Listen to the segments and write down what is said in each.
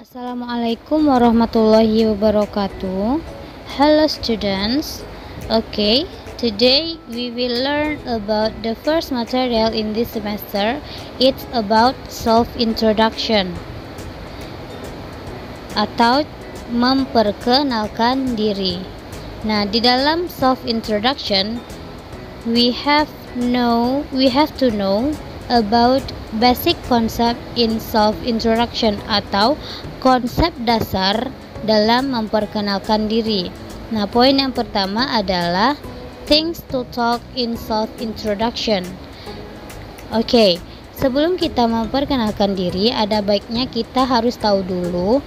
Assalamualaikum warahmatullahi wabarakatuh. Hello students. Okay, today we will learn about the first material in this semester. It's about self-introduction atau memperkenalkan diri. Nah, di dalam self-introduction we have to know about basic concept in self-introduction atau konsep dasar dalam memperkenalkan diri. Nah, poin yang pertama adalah things to talk in self-introduction. Oke, sebelum kita memperkenalkan diri, ada baiknya kita harus tahu dulu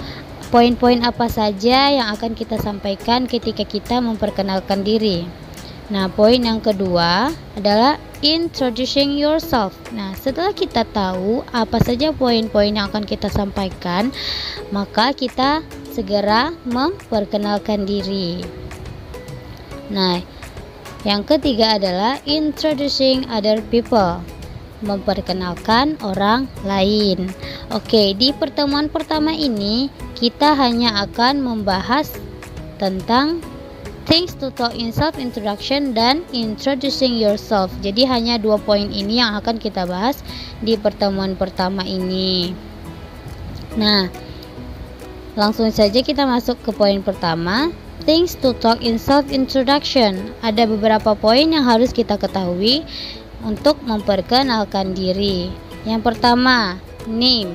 poin-poin apa saja yang akan kita sampaikan ketika kita memperkenalkan diri. Nah, poin yang kedua adalah introducing yourself. Nah, setelah kita tahu apa saja poin-poin yang akan kita sampaikan, maka kita segera memperkenalkan diri. Nah, yang ketiga adalah introducing other people, memperkenalkan orang lain. Oke, di pertemuan pertama ini kita hanya akan membahas tentang things to talk in self-introduction dan introducing yourself. Jadi hanya dua poin ini yang akan kita bahas di pertemuan pertama ini. Nah, langsung saja kita masuk ke poin pertama, things to talk in self-introduction. Ada beberapa poin yang harus kita ketahui untuk memperkenalkan diri. Yang pertama, name.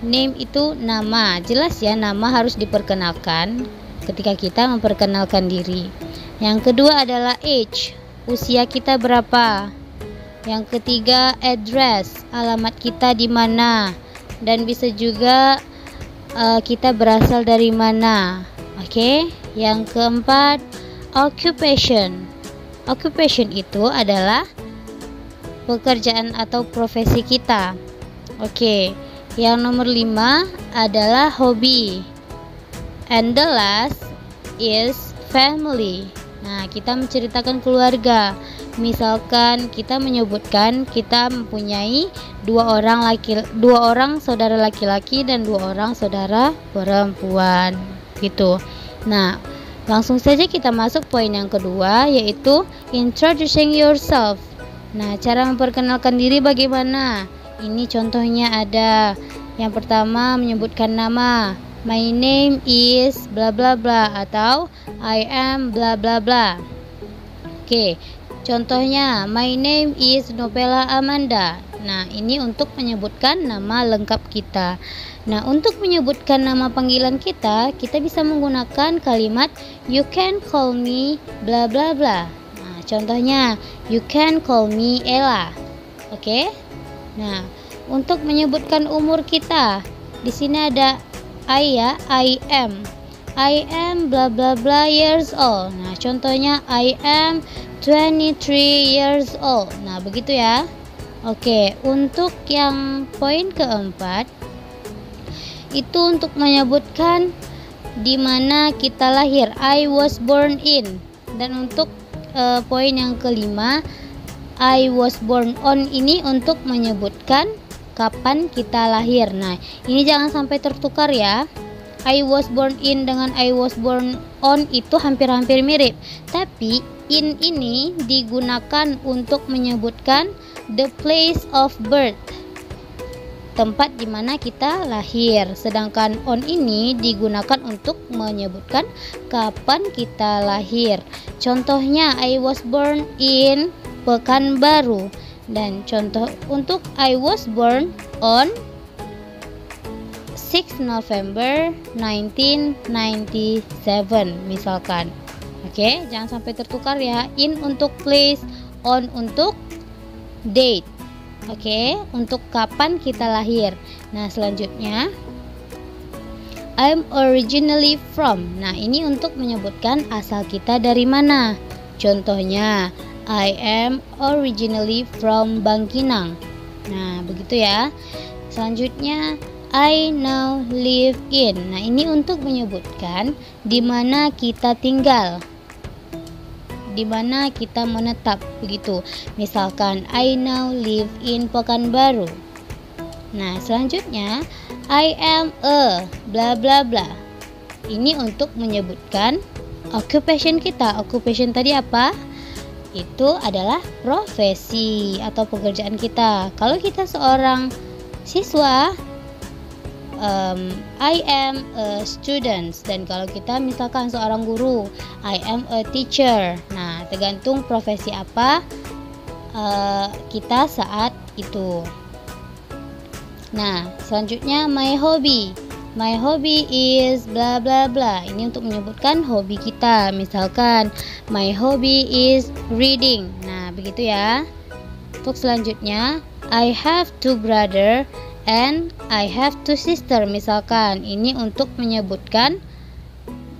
Name itu nama. Jelas ya, nama harus diperkenalkan ketika kita memperkenalkan diri. Yang kedua adalah age, usia kita berapa. Yang ketiga address, alamat kita di mana, dan bisa juga kita berasal dari mana. Oke. Yang keempat occupation. Occupation itu adalah pekerjaan atau profesi kita. Oke. Yang nomor 5 adalah hobi. And the last is family. Nah, kita menceritakan keluarga. Misalkan kita menyebutkan kita mempunyai dua orang saudara laki-laki dan 2 orang saudara perempuan, gitu. Nah, langsung saja kita masuk poin yang kedua, yaitu introducing yourself. Nah, cara memperkenalkan diri bagaimana? Ini contohnya ada. Yang pertama, menyebutkan nama. My name is bla bla bla atau I am bla bla bla. Oke, contohnya my name is Novella Amanda. Nah, ini untuk menyebutkan nama lengkap kita. Nah, untuk menyebutkan nama panggilan kita bisa menggunakan kalimat you can call me bla bla bla. Nah, contohnya you can call me Ella. Oke? Nah, untuk menyebutkan umur kita, di sini ada I am bla bla bla years old. Nah, contohnya I am 23 years old. Nah, begitu ya. Oke, untuk yang poin keempat itu untuk menyebutkan di mana kita lahir, I was born in. Dan untuk poin yang kelima, I was born on, ini untuk menyebutkan kapan kita lahir. Nah, ini jangan sampai tertukar ya. I was born in dengan I was born on itu hampir-hampir mirip. Tapi in ini digunakan untuk menyebutkan the place of birth, tempat di mana kita lahir. Sedangkan on ini digunakan untuk menyebutkan kapan kita lahir. Contohnya I was born in Pekanbaru. Dan contoh untuk I was born on 6 November 1997 misalkan. Oke, jangan sampai tertukar ya. In untuk place, on untuk date. Oke, untuk kapan kita lahir. Nah, selanjutnya I'm originally from. Nah, ini untuk menyebutkan asal kita dari mana. Contohnya I am originally from Bangkinang. Nah, begitu ya. Selanjutnya I now live in. Nah, ini untuk menyebutkan di mana kita tinggal, di mana kita menetap, begitu. Misalkan I now live in Pekanbaru. Nah, selanjutnya I am a bla bla bla. Ini untuk menyebutkan occupation kita. Occupation tadi apa? Itu adalah profesi atau pekerjaan kita. Kalau kita seorang siswa, I am a student. Dan kalau kita misalkan seorang guru, I am a teacher. Nah, tergantung profesi apa kita saat itu. Nah, selanjutnya my hobby. My hobby is bla bla bla. Ini untuk menyebutkan hobi kita. Misalkan my hobby is reading. Nah, begitu ya. Untuk selanjutnya, I have two brother and I have two sister. Misalkan ini untuk menyebutkan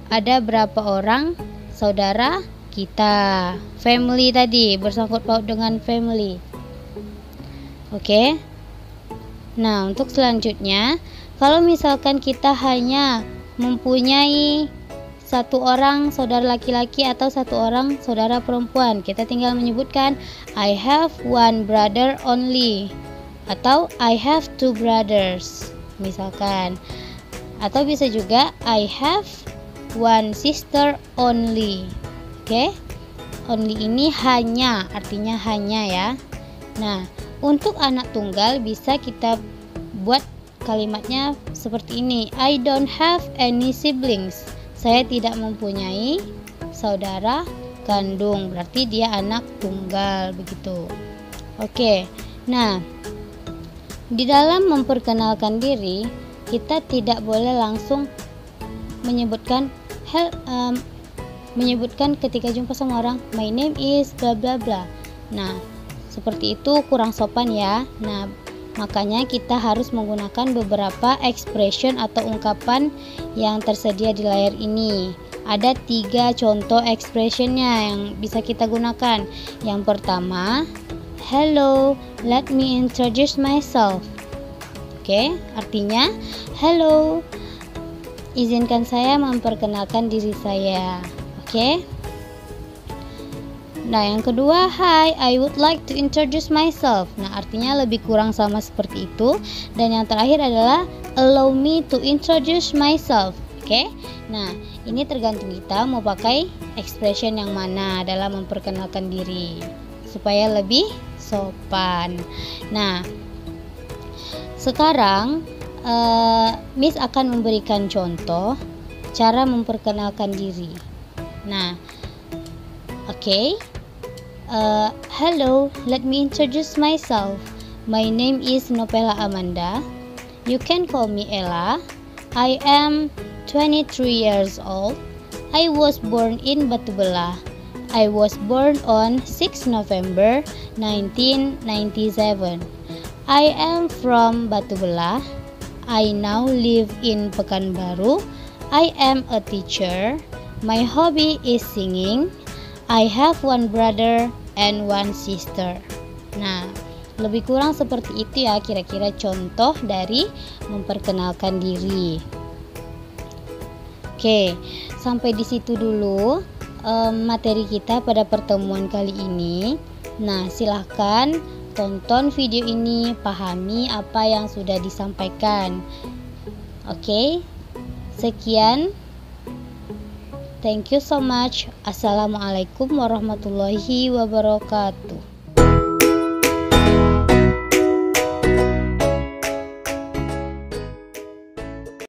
ada berapa orang saudara kita. Family tadi bersangkut paut dengan family. Oke. Nah, untuk selanjutnya, kalau misalkan kita hanya mempunyai satu orang saudara laki-laki atau satu orang saudara perempuan, kita tinggal menyebutkan I have one brother only atau I have two brothers misalkan. Atau bisa juga I have one sister only. Oke. Only ini hanya, artinya hanya ya. Nah, untuk anak tunggal bisa kita buat kalimatnya seperti ini. I don't have any siblings. Saya tidak mempunyai saudara kandung. Berarti dia anak tunggal begitu. Oke. Nah, di dalam memperkenalkan diri, kita tidak boleh langsung menyebutkan ketika jumpa sama orang, my name is bla bla bla. Nah, seperti itu kurang sopan ya. Nah, makanya kita harus menggunakan beberapa expression atau ungkapan yang tersedia di layar ini. Ada 3 contoh expressionnya yang bisa kita gunakan. Yang pertama, hello, let me introduce myself. Oke, artinya hello, izinkan saya memperkenalkan diri saya. Oke. Nah, yang kedua, hi, I would like to introduce myself. Nah, artinya lebih kurang sama seperti itu. Dan yang terakhir adalah allow me to introduce myself. Oke. Nah, ini tergantung kita mau pakai expression yang mana dalam memperkenalkan diri supaya lebih sopan. Nah, sekarang Miss akan memberikan contoh cara memperkenalkan diri. Nah, oke. Hello, let me introduce myself. My name is Nopela Amanda. You can call me Ella. I am 23 years old. I was born in Batu Belah. I was born on 6 November 1997. I am from Batu Belah. I now live in Pekanbaru. I am a teacher. My hobby is singing. I have one brother and one sister. Nah, lebih kurang seperti itu ya kira-kira contoh dari memperkenalkan diri. Oke, sampai di situ dulu materi kita pada pertemuan kali ini. Nah, silahkan tonton video ini, pahami apa yang sudah disampaikan. Oke, sekian. Thank you so much. Assalamualaikum warahmatullahi wabarakatuh.